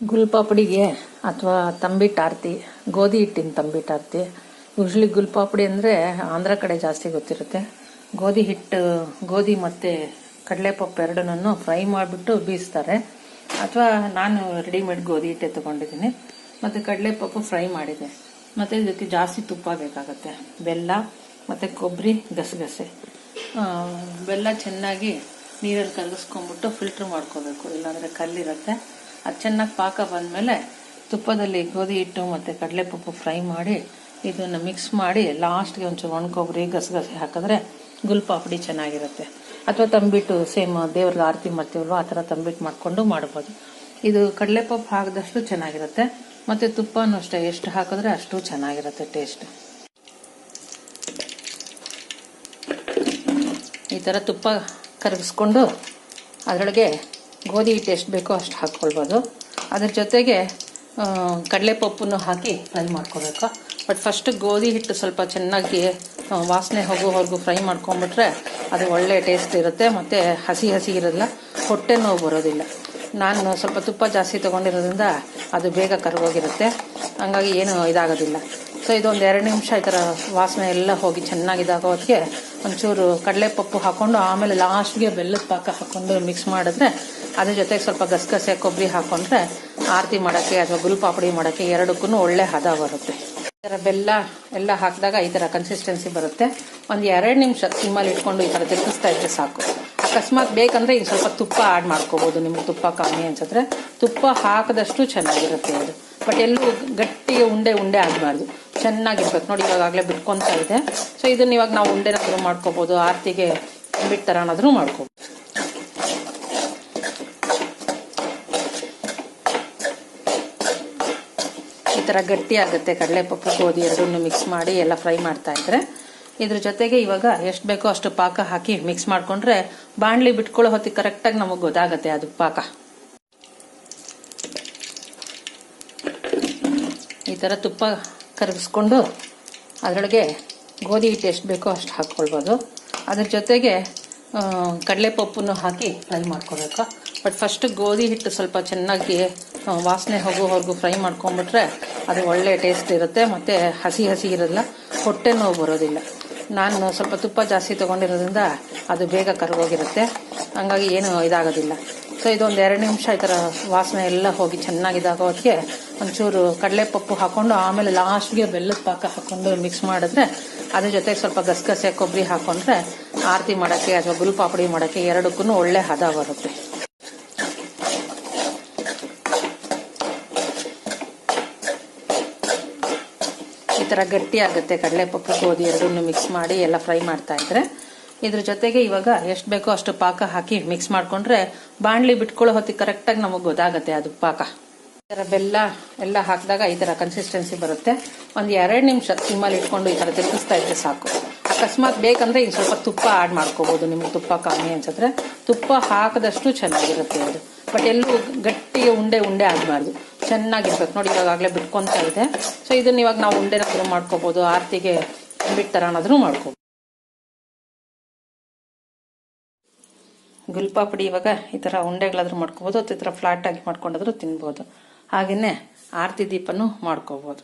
ಗುಲ್ಪಾಪುಡಿಗೆ ಅಥವಾ ತಂಬಿಟ್ಟು ಆರತಿ, ಗೋಧಿ ಹಿಟ್ಟಿನ ತಂಬಿಟ್ಟು ಆರತಿ. ಯೂಶ್ವಲಿ ಗುಲ್ಪಾಪುಡಿ ಅಂದರೆ ಆಂಧ್ರ ಕಡೆ ಜಾಸ್ತಿ ಗೊತ್ತಿರುತ್ತೆ. ಗೋಧಿ ಹಿಟ್ಟು, ಗೋಧಿ ಮತ್ತು ಕಡಲೆಪಪ್ಪು ಎರಡನ್ನೂ ಫ್ರೈ ಮಾಡಿಬಿಟ್ಟು ಬೀಸ್ತಾರೆ. ಅಥವಾ ನಾನು ರೆಡಿಮೇಡ್ ಗೋಧಿ ಹಿಟ್ಟೆ ತೊಗೊಂಡಿದ್ದೀನಿ. ಮತ್ತು ಕಡಲೆಪಪ್ಪು ಫ್ರೈ ಮಾಡಿದೆ. ಮತ್ತು ಇದಕ್ಕೆ ಜಾಸ್ತಿ ತುಪ್ಪ ಬೇಕಾಗುತ್ತೆ. ಬೆಲ್ಲ ಮತ್ತು ಕೊಬ್ಬರಿ, ಗಸಗಸೆ. ಬೆಲ್ಲ ಚೆನ್ನಾಗಿ ನೀರಲ್ಲಿ ಕರಗಿಸ್ಕೊಂಡ್ಬಿಟ್ಟು ಫಿಲ್ಟ್ರ್ ಮಾಡ್ಕೋಬೇಕು, ಇಲ್ಲಾಂದರೆ ಕಲ್ಲಿರುತ್ತೆ. ಅದು ಚೆನ್ನಾಗಿ ಪಾಕ ಬಂದಮೇಲೆ ತುಪ್ಪದಲ್ಲಿ ಗೋಧಿ ಹಿಟ್ಟು ಮತ್ತು ಕಡಲೆಪಪ್ಪು ಫ್ರೈ ಮಾಡಿ ಇದನ್ನು ಮಿಕ್ಸ್ ಮಾಡಿ ಲಾಸ್ಟ್ಗೆ ಒಂಚೂರು ಒಣ ಕೊಬ್ಬರಿ, ಗಸಗಸೆ ಹಾಕಿದ್ರೆ ಗುಲ್ಪಾಪುಡಿ ಚೆನ್ನಾಗಿರುತ್ತೆ. ಅಥವಾ ತಂಬಿಟ್ಟು ಸೇಮ್ ದೇವ್ರಿಗೆ ಆರತಿ ಮಾಡ್ತೀವಲ್ವ, ಆ ಥರ ತಂಬಿಟ್ಟು ಮಾಡಿಕೊಂಡು ಮಾಡ್ಬೋದು. ಇದು ಕಡಲೆಪಪ್ಪು ಹಾಕಿದಷ್ಟು ಚೆನ್ನಾಗಿರುತ್ತೆ. ಮತ್ತು ತುಪ್ಪನೂ ಅಷ್ಟೇ, ಎಷ್ಟು ಹಾಕಿದ್ರೆ ಅಷ್ಟು ಚೆನ್ನಾಗಿರುತ್ತೆ ಟೇಸ್ಟ್. ಈ ಥರ ತುಪ್ಪ ಕರಗಿಸ್ಕೊಂಡು ಅದರೊಳಗೆ ಗೋಧಿ ಹಿಟ್ಟು ಎಷ್ಟು ಬೇಕೋ ಅಷ್ಟು ಹಾಕ್ಕೊಳ್ಬೋದು. ಅದ್ರ ಜೊತೆಗೆ ಕಡಲೆಪಪ್ಪನ್ನು ಹಾಕಿ ಫ್ರೈ ಮಾಡ್ಕೋಬೇಕು. ಬಟ್ ಫಸ್ಟ್ ಗೋಧಿ ಹಿಟ್ಟು ಸ್ವಲ್ಪ ಚೆನ್ನಾಗಿ ವಾಸನೆ ಹೋಗೋವರೆಗೂ ಫ್ರೈ ಮಾಡ್ಕೊಂಬಿಟ್ರೆ ಅದು ಒಳ್ಳೆ ಟೇಸ್ಟ್ ಇರುತ್ತೆ. ಮತ್ತು ಹಸಿ ಹಸಿ ಇರೋದಿಲ್ಲ, ಹೊಟ್ಟೆ ನೋವು ಬರೋದಿಲ್ಲ. ನಾನು ಸ್ವಲ್ಪ ತುಪ್ಪ ಜಾಸ್ತಿ ತೊಗೊಂಡಿರೋದ್ರಿಂದ ಅದು ಬೇಗ ಕರಗೋಗಿರುತ್ತೆ, ಹಂಗಾಗಿ ಏನು ಇದಾಗೋದಿಲ್ಲ. ಸೊ ಇದೊಂದು 2 ನಿಮಿಷ ಈ ಥರ ವಾಸನೆ ಎಲ್ಲ ಹೋಗಿ ಚೆನ್ನಾಗಿದ್ದಾಗೋ ಹೊತ್ತಿಗೆ ಒಂಚೂರು ಕಡಲೆಪಪ್ಪು ಹಾಕ್ಕೊಂಡು ಆಮೇಲೆ ಲಾಸ್ಟ್ಗೆ ಬೆಲ್ಲದ ಪಾಕ ಹಾಕ್ಕೊಂಡು ಮಿಕ್ಸ್ ಮಾಡಿದ್ರೆ ಅದ್ರ ಜೊತೆಗೆ ಸ್ವಲ್ಪ ಗಸಗಸೆ, ಕೊಬ್ಬರಿ ಹಾಕ್ಕೊಂಡ್ರೆ ಆರತಿ ಮಾಡೋಕ್ಕೆ ಅಥವಾ ಗುಲ್ಪಾಪುಡಿ ಮಾಡೋಕ್ಕೆ ಎರಡಕ್ಕೂ ಒಳ್ಳೆ ಹದ ಬರುತ್ತೆ. ಈ ಥರ ಬೆಲ್ಲ ಎಲ್ಲ ಹಾಕಿದಾಗ ಈ ಥರ ಕನ್ಸಿಸ್ಟೆನ್ಸಿ ಬರುತ್ತೆ. ಒಂದು 2 ನಿಮಿಷ ಸಿಮ್ಮಲ್ಲಿ ಇಟ್ಕೊಂಡು ಈ ಥರ ತಿರುಗಿಸ್ತಾ ಇದ್ರೆ ಸಾಕು. ಅಕಸ್ಮಾತ್ ಬೇಕಂದರೆ ಈಗ ಸ್ವಲ್ಪ ತುಪ್ಪ ಆ್ಯಡ್ ಮಾಡ್ಕೋಬೋದು. ನಿಮ್ಗೆ ತುಪ್ಪ ಕಮ್ಮಿ ಅನ್ಸಿದ್ರೆ ತುಪ್ಪ ಹಾಕಿದಷ್ಟು ಚೆನ್ನಾಗಿರುತ್ತೆ ಅದು. ಬಟ್ ಎಲ್ಲೂ ಗಟ್ಟಿಗೆ ಉಂಡೆ ಆಗಬಾರ್ದು, ಚೆನ್ನಾಗಿರ್ಬೇಕು. ನೋಡಿ ಇವಾಗಲೇ ಬಿಟ್ಕೊತಾ ಇದೆ. ಸೊ ಇದನ್ನ ಇವಾಗ ನಾವು ಉಂಡೆನಾದ್ರೂ ಮಾಡ್ಕೋಬೋದು, ಆರತಿಗೆ ಬಿಟ್ಟು ಥರನಾದ್ರೂ ಮಾಡ್ಕೋಬೋದು. ಈ ಥರ ಗಟ್ಟಿ ಆಗುತ್ತೆ. ಕಡಲೆಪಪ್ಪು, ಗೋಧಿ ಎರಡನ್ನೂ ಮಿಕ್ಸ್ ಮಾಡಿ ಎಲ್ಲ ಫ್ರೈ ಮಾಡ್ತಾ ಇದ್ರೆ ಇದ್ರ ಜೊತೆಗೆ ಇವಾಗ ಎಷ್ಟು ಬೇಕೋ ಅಷ್ಟು ಪಾಕ ಹಾಕಿ ಮಿಕ್ಸ್ ಮಾಡ್ಕೊಂಡ್ರೆ ಬಾಣಲಿ ಬಿಟ್ಕೊಳ್ಳೋ ಹೊತ್ತಿಗೆ ಕರೆಕ್ಟಾಗಿ ನಮಗೆ ಗೊತ್ತಾಗುತ್ತೆ ಅದು ಪಾಕ. ಈ ಥರ ತುಪ್ಪ ಕರಗಿಸ್ಕೊಂಡು ಅದರೊಳಗೆ ಗೋಧಿ ಹಿಟ್ಟು ಎಷ್ಟು ಬೇಕೋ ಅಷ್ಟು ಹಾಕ್ಕೊಳ್ಬೋದು. ಅದ್ರ ಜೊತೆಗೆ ಕಡಲೆಪಪ್ಪನ್ನು ಹಾಕಿ ಫ್ರೈ ಮಾಡ್ಕೋಬೇಕು. ಬಟ್ ಫಸ್ಟ್ ಗೋಧಿ ಹಿಟ್ಟು ಸ್ವಲ್ಪ ಚೆನ್ನಾಗಿ ವಾಸನೆ ಹೋಗೋವರೆಗೂ ಫ್ರೈ ಮಾಡ್ಕೊಂಬಿಟ್ರೆ ಅದು ಒಳ್ಳೆ ಟೇಸ್ಟ್ ಇರುತ್ತೆ. ಮತ್ತು ಹಸಿ ಹಸಿ ಇರೋದಿಲ್ಲ, ಹೊಟ್ಟೆ ನೋವು ಬರೋದಿಲ್ಲ. ನಾನು ಸ್ವಲ್ಪ ತುಪ್ಪ ಜಾಸ್ತಿ ತೊಗೊಂಡಿರೋದ್ರಿಂದ ಅದು ಬೇಗ ಕರಗೋಗಿರುತ್ತೆ, ಹಂಗಾಗಿ ಏನು ಇದಾಗೋದಿಲ್ಲ. ಸೊ ಇದೊಂದು 2 ನಿಮಿಷ ಈ ಥರ ವಾಸನೆ ಎಲ್ಲ ಹೋಗಿ ಚೆನ್ನಾಗಿದ್ದಾಗೋ ಹೊತ್ತಿಗೆ ಒಂಚೂರು ಕಡಲೆಪಪ್ಪು ಹಾಕ್ಕೊಂಡು ಆಮೇಲೆ ಲಾಸ್ಟ್ಗೆ ಬೆಲ್ಲದ ಪಾಕ ಹಾಕ್ಕೊಂಡು ಮಿಕ್ಸ್ ಮಾಡಿದ್ರೆ ಅದ್ರ ಜೊತೆಗೆ ಸ್ವಲ್ಪ ಗಸಗಸೆ, ಕೊಬ್ಬರಿ ಹಾಕ್ಕೊಂಡ್ರೆ ಆರತಿ ಮಾಡೋಕ್ಕೆ ಅಥವಾ ಗುಲ್ಪಾಪುಡಿ ಮಾಡೋಕ್ಕೆ ಎರಡಕ್ಕೂ ಒಳ್ಳೆ ಹದ ಬರುತ್ತೆ. ಈ ಥರ ಗಟ್ಟಿ ಆಗುತ್ತೆ. ಕಡಲೆಪಪ್ಪು, ಗೋಧಿ ಎರಡನ್ನೂ ಮಿಕ್ಸ್ ಮಾಡಿ ಎಲ್ಲ ಫ್ರೈ ಮಾಡ್ತಾ ಇದ್ರೆ ಇದ್ರ ಜೊತೆಗೆ ಇವಾಗ ಎಷ್ಟು ಬೇಕೋ ಅಷ್ಟು ಪಾಕ ಹಾಕಿ ಮಿಕ್ಸ್ ಮಾಡ್ಕೊಂಡ್ರೆ ಬಾಣಲಿ ಬಿಟ್ಕೊಳ್ಳೋ ಹೊತ್ತಿಗೆ ಕರೆಕ್ಟಾಗಿ ನಮಗೆ ಗೊತ್ತಾಗುತ್ತೆ ಅದು ಪಾಕ. ಈ ಥರ ಬೆಲ್ಲ ಎಲ್ಲ ಹಾಕಿದಾಗ ಈ ಥರ ಕನ್ಸಿಸ್ಟೆನ್ಸಿ ಬರುತ್ತೆ. ಒಂದು 2 ನಿಮಿಷ ಸಿಮ್ಮಲ್ಲಿ ಇಟ್ಕೊಂಡು ಈ ಥರ ತಿರುಗಿಸ್ತಾ ಇದ್ರೆ ಸಾಕು. ಅಕಸ್ಮಾತ್ ಬೇಕಂದರೆ ಈಗ ಸ್ವಲ್ಪ ತುಪ್ಪ ಆ್ಯಡ್ ಮಾಡ್ಕೋಬೋದು. ನಿಮ್ಗೆ ತುಪ್ಪ ಕಮ್ಮಿ ಅನ್ಸಿದ್ರೆ ತುಪ್ಪ ಹಾಕಿದಷ್ಟು ಚೆನ್ನಾಗಿರುತ್ತೆ ಅದು. ಬಟ್ ಎಲ್ಲೂ ಗಟ್ಟಿಗೆ ಉಂಡೆ ಆಗಬಾರ್ದು, ಚೆನ್ನಾಗಿರ್ಬೇಕು. ನೋಡಿ ಇವಾಗಲೇ ಬಿಟ್ಕೊತಾ ಇದೆ. ಸೊ ಇದನ್ನ ಇವಾಗ ನಾವು ಉಂಡೆನಾದ್ರೂ ಮಾಡ್ಕೋಬೋದು, ಆರತಿಗೆ ಬಿಟ್ಟು ಥರನಾದ್ರೂ ಮಾಡ್ಕೋಬೋದು. ಗುಲ್ಪಾಪುಡಿ ಇವಾಗ ಈ ಥರ ಉಂಡೆಗಳಾದ್ರೂ ಮಾಡ್ಕೋಬೋದು, ಅಥವಾ ಈ ಥರ ಫ್ಲಾಟ್ ಆಗಿ ಮಾಡ್ಕೊಂಡಾದ್ರೂ ತಿನ್ಬೋದು. ಹಾಗೆಯೇ ಆರತಿ ದೀಪನೂ ಮಾಡ್ಕೋಬೋದು.